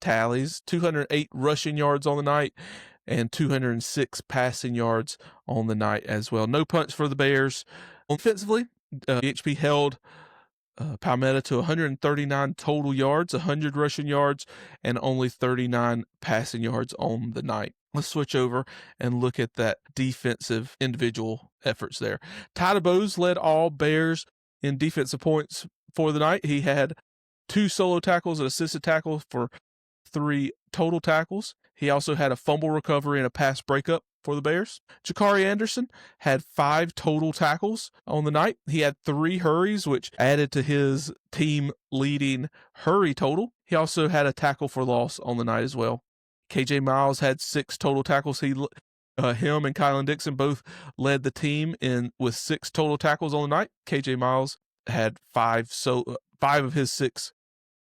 tallies. 208 rushing yards on the night and 206 passing yards on the night as well. No punts for the Bears. Offensively, BHP held Palmetto to 139 total yards, 100 rushing yards, and only 39 passing yards on the night. Let's switch over and look at that defensive individual efforts there. Ty DeBose led all Bears in defensive points for the night. He had 2 solo tackles, an assisted tackle for 3 total tackles. He also had a fumble recovery and a pass breakup for the Bears. Jakari Anderson had 5 total tackles on the night. He had 3 hurries, which added to his team-leading hurry total. He also had a tackle for loss on the night as well. KJ Miles had 6 total tackles. Him and Kylan Dixon both led the team with 6 total tackles on the night. KJ Miles had 5 of his 6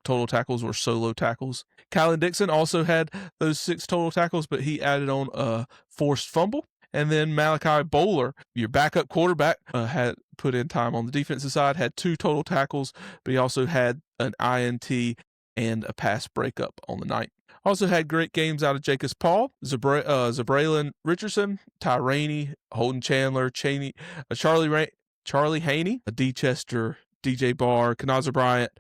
total tackles were solo tackles. Kylan Dixon also had those 6 total tackles, but he added on a forced fumble. And then Malachi Bowler, your backup quarterback, had put in time on the defensive side, had 2 total tackles, but he also had an INT and a pass breakup on the night. Also had great games out of Jacobs Paul, Zabraylon Richardson, Ty Rainey, Holden Chandler, Charlie Haney, D. Chester, DJ Barr, Kanaza Bryant,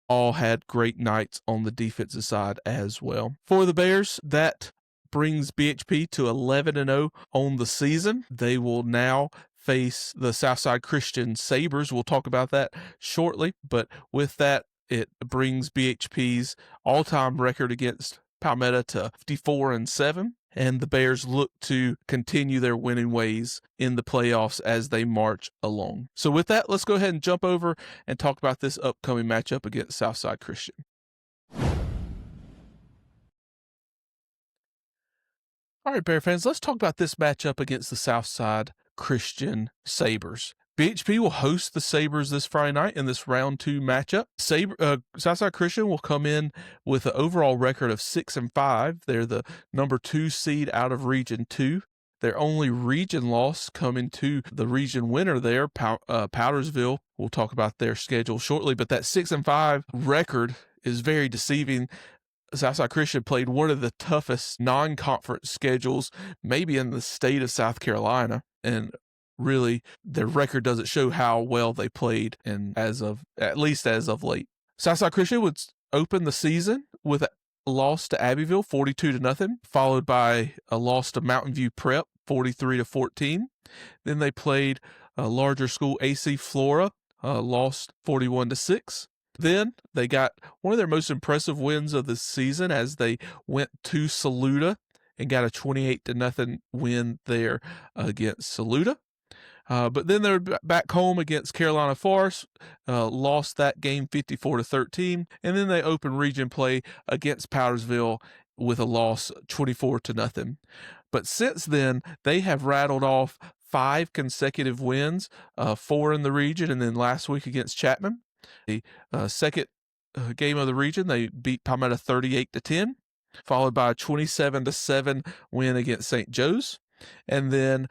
all had great nights on the defensive side as well. For the Bears, that brings BHP to 11-0 on the season. They will now face the Southside Christian Sabres. We'll talk about that shortly, but with that, it brings BHP's all-time record against Palmetto to 54-7, and the Bears look to continue their winning ways in the playoffs as they march along. So with that, let's go ahead and jump over and talk about this upcoming matchup against Southside Christian. All right, Bear fans, let's talk about this matchup against the Southside Christian Sabres. BHP will host the Sabres this Friday night in this round 2 matchup. Southside Christian will come in with an overall record of 6-5. They're the number 2 seed out of Region 2. Their only region loss coming to the region winner there, Powdersville. We'll talk about their schedule shortly, but that 6-5 record is very deceiving. Southside Christian played one of the toughest non-conference schedules maybe in the state of South Carolina, and really their record doesn't show how well they played, and at least as of late. Southside Christian would open the season with a loss to Abbeville 42-0, followed by a loss to Mountain View Prep 43-14. Then they played a larger school, AC Flora, lost 41-6. Then they got one of their most impressive wins of the season as they went to Saluda and got a 28-0 win there against Saluda. But then they're back home against Carolina Forest, lost that game 54-13, and then they opened region play against Powdersville with a loss 24-0. But since then, they have rattled off 5 consecutive wins, 4 in the region, and then last week against Chapman. The second game of the region, they beat Palmetto 38-10, followed by a 27-7 win against St. Joe's. And then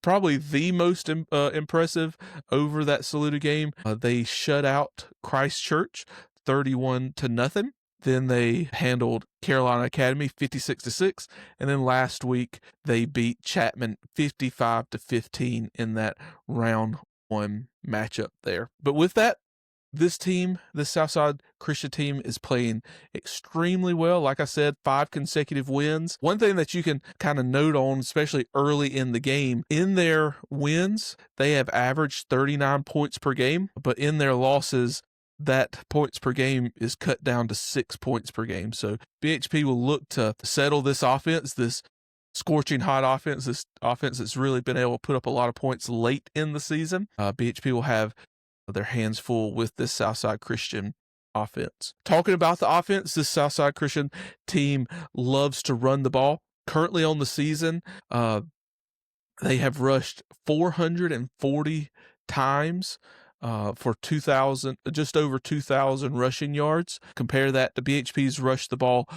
probably the most impressive over that Saluda game, they shut out Christ Church 31-0. Then they handled Carolina Academy 56-6. And then last week, they beat Chapman 55-15 in that round 1 matchup there. But with that, this Southside Christian team is playing extremely well. Like I said, 5 consecutive wins. One thing that you can kind of note on, especially early in the game, in their wins, they have averaged 39 points per game, but in their losses, that points per game is cut down to 6 points per game. So BHP will look to settle this offense, this scorching hot offense, this offense that's really been able to put up a lot of points late in the season. BHP will have their hands full with this Southside Christian offense. Talking about the offense, this Southside Christian team loves to run the ball. Currently on the season, they have rushed 440 times for just over 2,000 rushing yards. Compare that to BHP's rushed the ball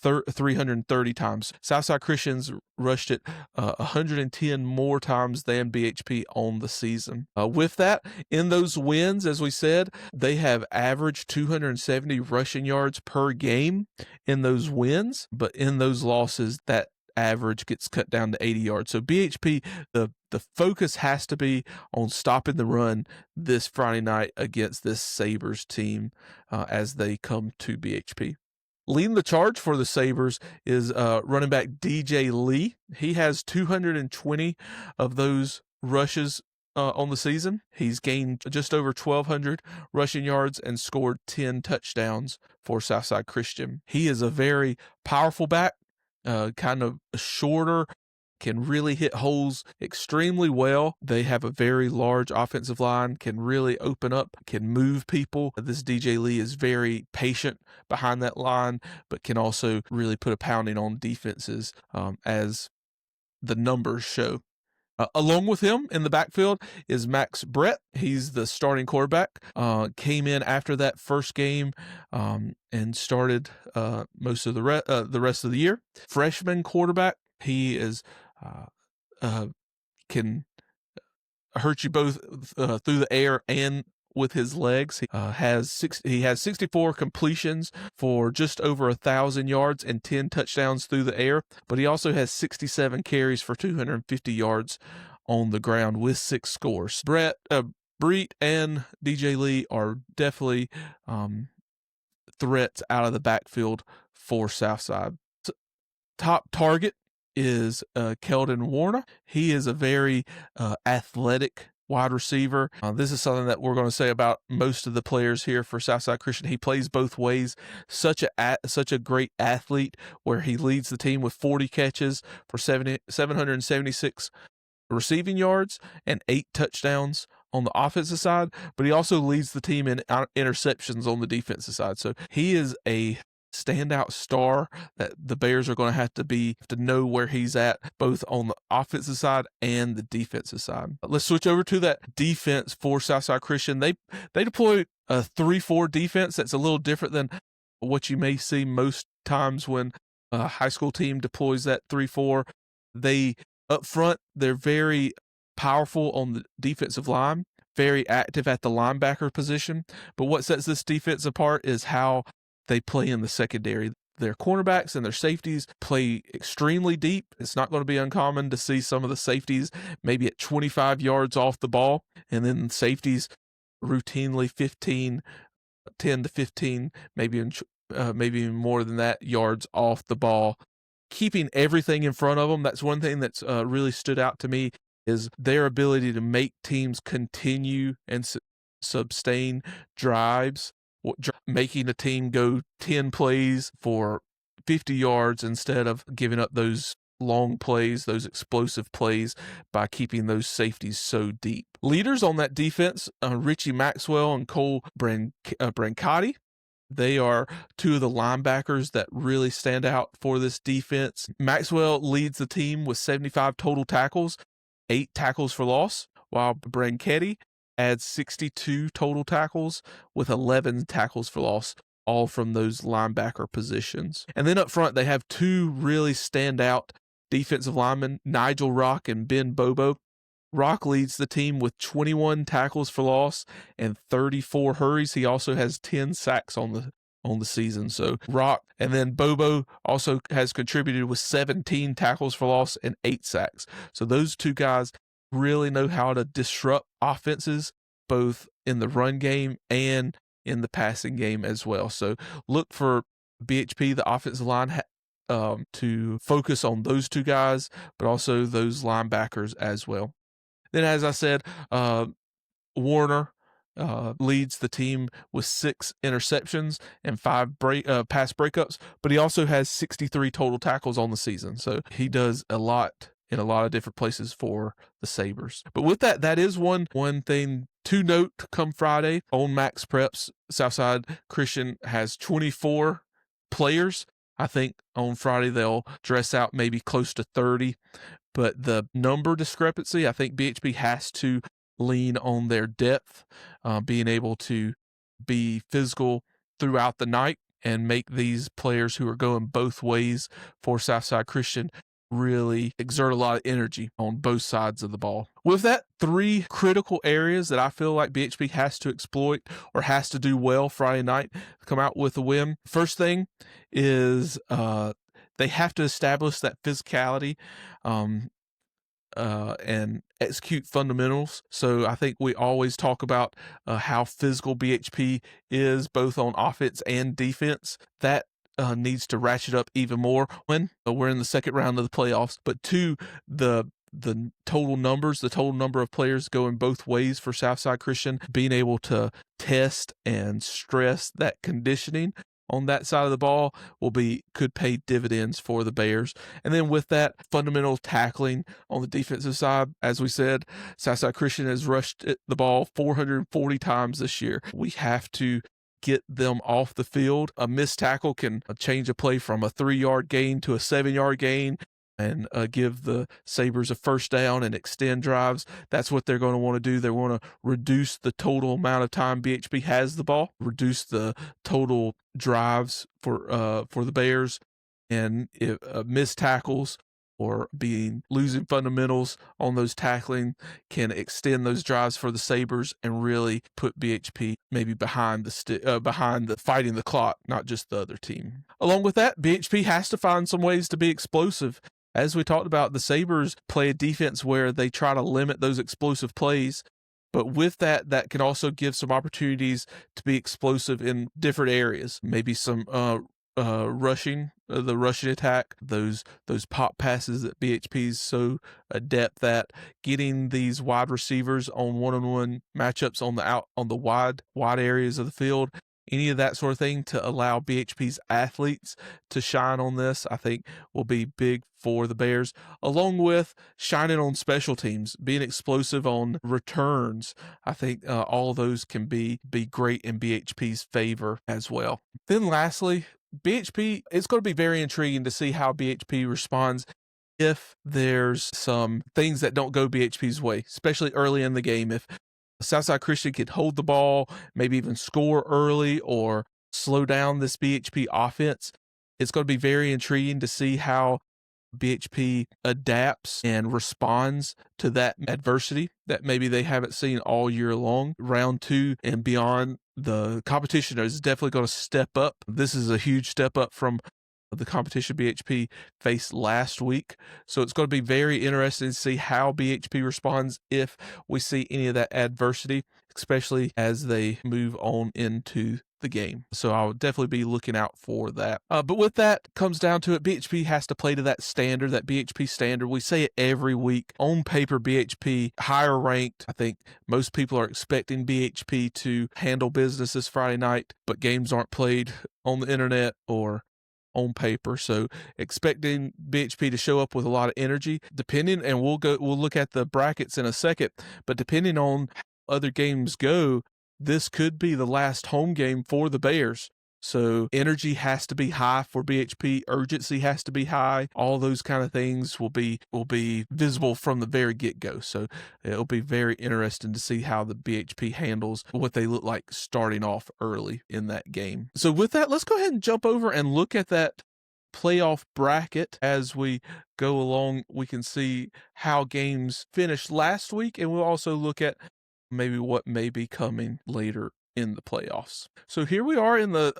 330 times. Southside Christians rushed it 110 more times than BHP on the season. With that, in those wins, as we said, they have averaged 270 rushing yards per game in those wins, but in those losses, that average gets cut down to 80 yards. So BHP, the focus has to be on stopping the run this Friday night against this Sabres team as they come to BHP. Leading the charge for the Sabres is running back DJ Lee. He has 220 of those rushes on the season. He's gained just over 1,200 rushing yards and scored 10 touchdowns for Southside Christian. He is a very powerful back, kind of shorter, can really hit holes extremely well. They have a very large offensive line, can really open up, can move people. This DJ Lee is very patient behind that line, but can also really put a pounding on defenses as the numbers show. Along with him in the backfield is Max Brett. He's the starting quarterback. Came in after that first game and started most of the rest of the year. Freshman quarterback. He is can hurt you both through the air and with his legs. He has 64 completions for just over 1,000 yards and 10 touchdowns through the air, but he also has 67 carries for 250 yards on the ground with 6 scores. Breet and DJ Lee are definitely threats out of the backfield for Southside. Top target is Keldon Warner. He is a very athletic wide receiver. This is something that we're going to say about most of the players here for Southside Christian. He plays both ways. Such a great athlete, where he leads the team with 40 catches for 776 receiving yards and 8 touchdowns on the offensive side, but he also leads the team in interceptions on the defensive side. So he is a standout star that the Bears are going to have to know where he's at, both on the offensive side and the defensive side. Let's switch over to that defense for Southside Christian. They deploy a 3-4 defense that's a little different than what you may see most times when a high school team deploys that 3-4. They up front, they're very powerful on the defensive line, very active at the linebacker position. But what sets this defense apart is how they play in the secondary. Their cornerbacks and their safeties play extremely deep. It's not going to be uncommon to see some of the safeties maybe at 25 yards off the ball, and then safeties routinely 10 to 15, maybe even more than that yards off the ball, keeping everything in front of them. That's one thing that's really stood out to me, is their ability to make teams continue and sustain drives, making a team go 10 plays for 50 yards instead of giving up those long plays, those explosive plays, by keeping those safeties so deep. Leaders on that defense, Richie Maxwell and Cole Brancotti. They are two of the linebackers that really stand out for this defense. Maxwell leads the team with 75 total tackles, 8 tackles for loss, while Branchetti adds 62 total tackles with 11 tackles for loss, all from those linebacker positions. And then up front, they have two really standout defensive linemen, Nigel Rock and Ben Bobo. Rock leads the team with 21 tackles for loss and 34 hurries. He also has 10 sacks on the season. So Rock, and then Bobo also has contributed with 17 tackles for loss and 8 sacks. So those two guys really know how to disrupt offenses, both in the run game and in the passing game as well. So look for BHP, the offensive line, to focus on those two guys, but also those linebackers as well. Then, as I said, Warner leads the team with 6 interceptions and 5 pass breakups, but he also has 63 total tackles on the season. So he does a lot in a lot of different places for the Sabres. But with that, that is one thing to note come Friday. On Max Preps, Southside Christian has 24 players. I think on Friday they'll dress out maybe close to 30. But the number discrepancy, I think BHP has to lean on their depth, being able to be physical throughout the night and make these players who are going both ways for Southside Christian really exert a lot of energy on both sides of the ball. With that, 3 critical areas that I feel like BHP has to exploit or has to do well Friday night to come out with a win. First thing is they have to establish that physicality and execute fundamentals. So I think we always talk about how physical BHP is, both on offense and defense. That needs to ratchet up even more when we're in the second round of the playoffs. But 2, the total number of players going both ways for Southside Christian, being able to test and stress that conditioning on that side of the ball could pay dividends for the Bears. And then with that, fundamental tackling on the defensive side, as we said, Southside Christian has rushed the ball 440 times this year. We have to get them off the field. A missed tackle can change a play from a 3-yard gain to a 7-yard gain and give the Sabres a first down and extend drives. That's what they're going to want to do. They want to reduce the total amount of time BHP has the ball, reduce the total drives for the Bears, and if missed tackles or losing fundamentals on those tackling can extend those drives for the Sabres and really put BHP maybe behind the fighting the clock, not just the other team. Along with that, BHP has to find some ways to be explosive. As we talked about, the Sabres play a defense where they try to limit those explosive plays, but with that can also give some opportunities to be explosive in different areas. Maybe some rushing, the rushing attack, those pop passes that BHP is so adept at, getting these wide receivers on one-on-one matchups on the wide areas of the field. Any of that sort of thing to allow BHP's athletes to shine on this, I think, will be big for the Bears, along with shining on special teams, being explosive on returns. I think all of those can be great in BHP's favor as well. Then lastly, BHP, it's going to be very intriguing to see how BHP responds if there's some things that don't go BHP's way, especially early in the game. If Southside Christian could hold the ball, maybe even score early or slow down this BHP offense, it's going to be very intriguing to see how BHP adapts and responds to that adversity that maybe they haven't seen all year long. Round 2 and beyond, the competition is definitely going to step up. This is a huge step up from the competition BHP faced last week. So it's going to be very interesting to see how BHP responds if we see any of that adversity, especially as they move on into the game. So I'll definitely be looking out for that. But with that comes down to it, BHP has to play to that standard, that BHP standard. We say it every week. On paper, BHP higher ranked. I think most people are expecting BHP to handle business this Friday night, but games aren't played on the internet or on paper. So expecting BHP to show up with a lot of energy, depending, and we'll look at the brackets in a second, but depending on how other games go, this could be the last home game for the Bears. So energy has to be high for BHP. Urgency has to be high. All those kind of things will be visible from the very get-go. So it'll be very interesting to see how the BHP handles what they look like starting off early in that game. So with that, let's go ahead and jump over and look at that playoff bracket. As we go along, we can see how games finished last week, and we'll also look at maybe what may be coming later in the playoffs. So here we are in the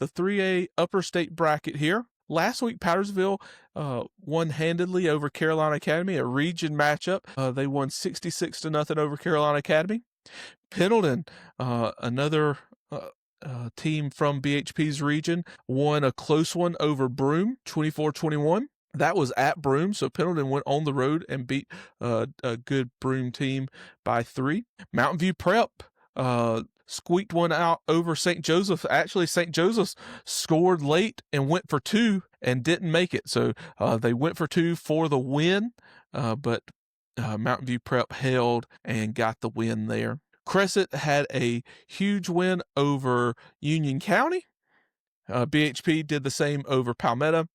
3A upper state bracket here. Last week, Powdersville won handedly over Carolina Academy, a region matchup. They won 66-0 over Carolina Academy. Pendleton, another team from BHP's region, won a close one over Broome, 24-21. That was at Broome, so Pendleton went on the road and beat a good Broome team by 3. Mountain View Prep squeaked one out over St. Joseph. Actually, St. Joseph's scored late and went for 2 and didn't make it. So they went for 2 for the win, but Mountain View Prep held and got the win there. Crescent had a huge win over Union County. BHP did the same over Palmetto.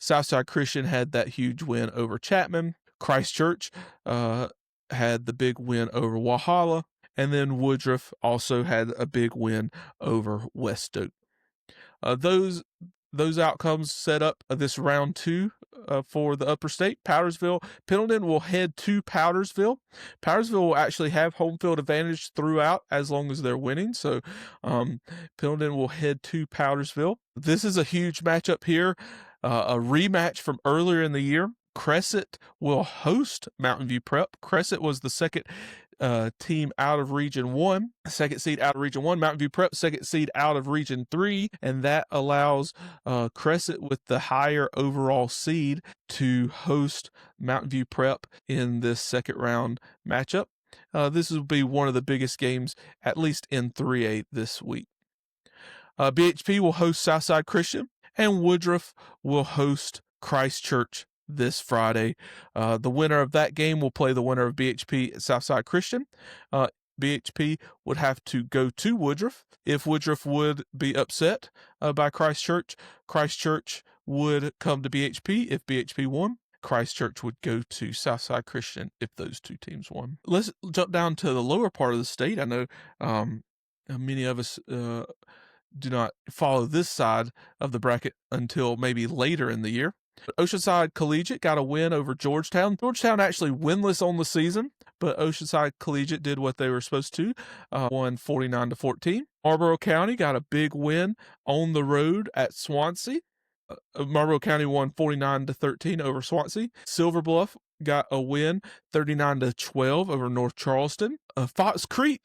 Southside Christian had that huge win over Chapman. Christchurch had the big win over Walhalla. And then Woodruff also had a big win over West Oak. Those outcomes set up this round 2 for the upper state. Pendleton will head to Powdersville. Powdersville will actually have home field advantage throughout as long as they're winning. So Pendleton will head to Powdersville. This is a huge matchup here, a rematch from earlier in the year. Crescent will host Mountain View Prep. Crescent was the second team out of Region 1, second seed out of Region 1. Mountain View Prep, second seed out of Region 3, and that allows Crescent with the higher overall seed to host Mountain View Prep in this second round matchup. This will be one of the biggest games, at least in 3A this week. BHP will host Southside Christian, and Woodruff will host Christchurch this Friday. The winner of that game will play the winner of BHP at Southside Christian. BHP would have to go to Woodruff. If Woodruff would be upset by Christchurch, Christchurch would come to BHP. If BHP won, Christchurch would go to Southside Christian if those two teams won. Let's jump down to the lower part of the state. I know many of us do not follow this side of the bracket until maybe later in the year. Oceanside Collegiate got a win over Georgetown. Georgetown actually winless on the season, but Oceanside Collegiate did what they were supposed to, won 49-14. Marlboro County got a big win on the road at Swansea. Marlboro County won 49-13 over Swansea. Silver Bluff got a win 39-12 over North Charleston. Fox Creek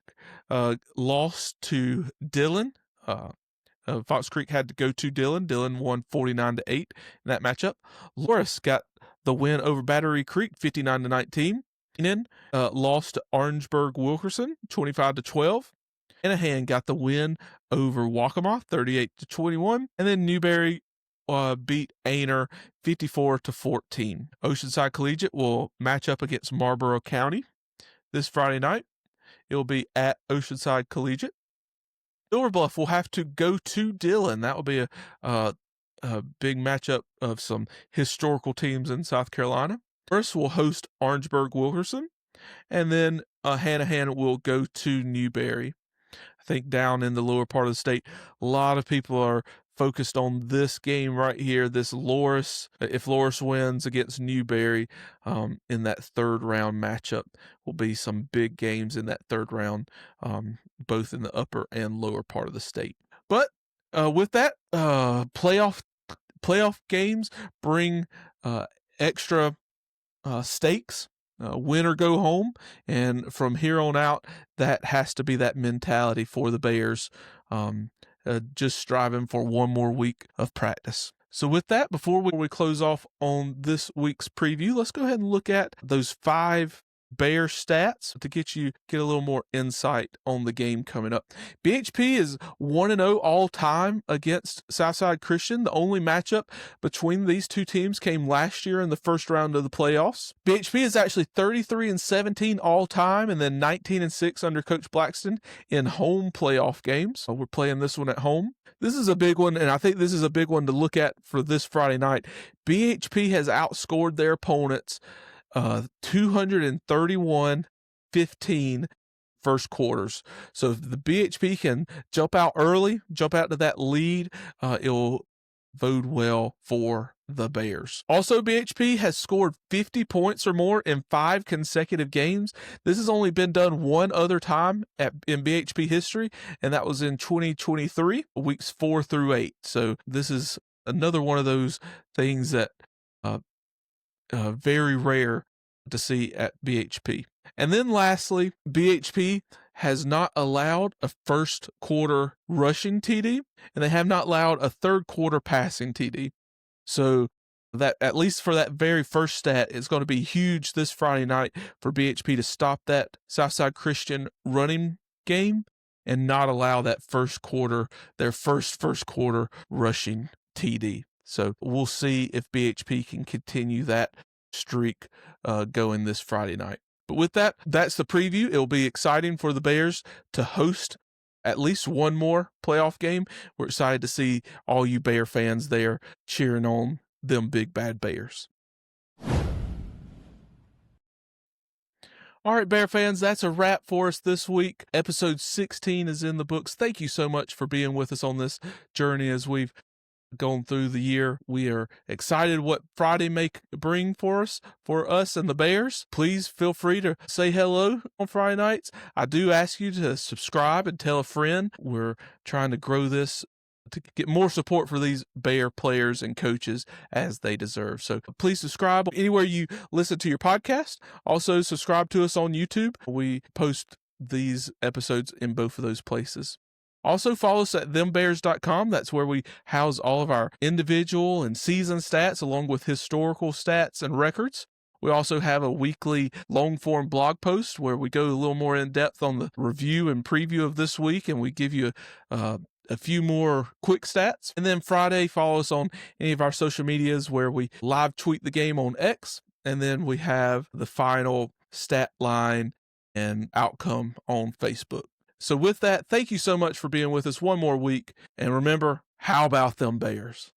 lost to Dillon. Fox Creek had to go to Dillon. Dillon won 49-8 in that matchup. Loris got the win over Battery Creek, 59-19. And then lost to Orangeburg Wilkerson, 25-12. Anahan got the win over Waccamaw, 38-21. And then Newberry beat Aner, 54-14. Oceanside Collegiate will match up against Marlboro County this Friday night. It will be at Oceanside Collegiate. Silver Bluff will have to go to Dillon. That will be a big matchup of some historical teams in South Carolina. First, will host Orangeburg Wilkerson, and then Hanahan will go to Newberry. I think down in the lower part of the state, a lot of people are focused on this game right here, this Loris. If Loris wins against Newberry in that third round matchup, will be some big games in that third round, both in the upper and lower part of the state. But with that, playoff games bring extra stakes. Win or go home, and from here on out, that has to be that mentality for the Bears, just striving for one more week of practice. So with that, before we close off on this week's preview, let's go ahead and look at those 5 Bear stats to get a little more insight on the game coming up. BHP is 1-0 all time against Southside Christian. The only matchup between these two teams came last year in the first round of the playoffs. BHP is actually 33-17 all time, and then 19-6 under Coach Blackston in home playoff games. So we're playing this one at home. This is a big one, and I think this is a big one to look at for this Friday night. BHP has outscored their opponents 231-15 first quarters. So if the BHP can jump out early, jump out to that lead, it'll bode well for the Bears. Also, BHP has scored 50 points or more in 5 consecutive games. This has only been done one other time in BHP history, and that was in 2023, weeks 4 through 8. So this is another one of those things that very rare to see at BHP. And then lastly, BHP has not allowed a first quarter rushing TD, and they have not allowed a third quarter passing TD. So that, at least for that very first stat, is going to be huge this Friday night for BHP to stop that Southside Christian running game and not allow that their first quarter rushing TD. So we'll see if BHP can continue that streak going this Friday night. But with that, that's the preview. It'll be exciting for the Bears to host at least one more playoff game. We're excited to see all you Bear fans there cheering on them big bad Bears. All right, Bear fans, that's a wrap for us this week. Episode 16 is in the books. Thank you so much for being with us on this journey as we've gone through the year. We are excited what Friday may bring for us and the Bears. Please feel free to say hello on Friday nights. I do ask you to subscribe and tell a friend. We're trying to grow this to get more support for these Bear players and coaches as they deserve. So please subscribe anywhere you listen to your podcast. Also subscribe to us on YouTube. We post these episodes in both of those places. Also, follow us at thembears.com. That's where we house all of our individual and season stats, along with historical stats and records. We also have a weekly long-form blog post where we go a little more in-depth on the review and preview of this week, and we give you a few more quick stats. And then Friday, follow us on any of our social medias where we live tweet the game on X, and then we have the final stat line and outcome on Facebook. So with that, thank you so much for being with us one more week. And remember, how about them Bears?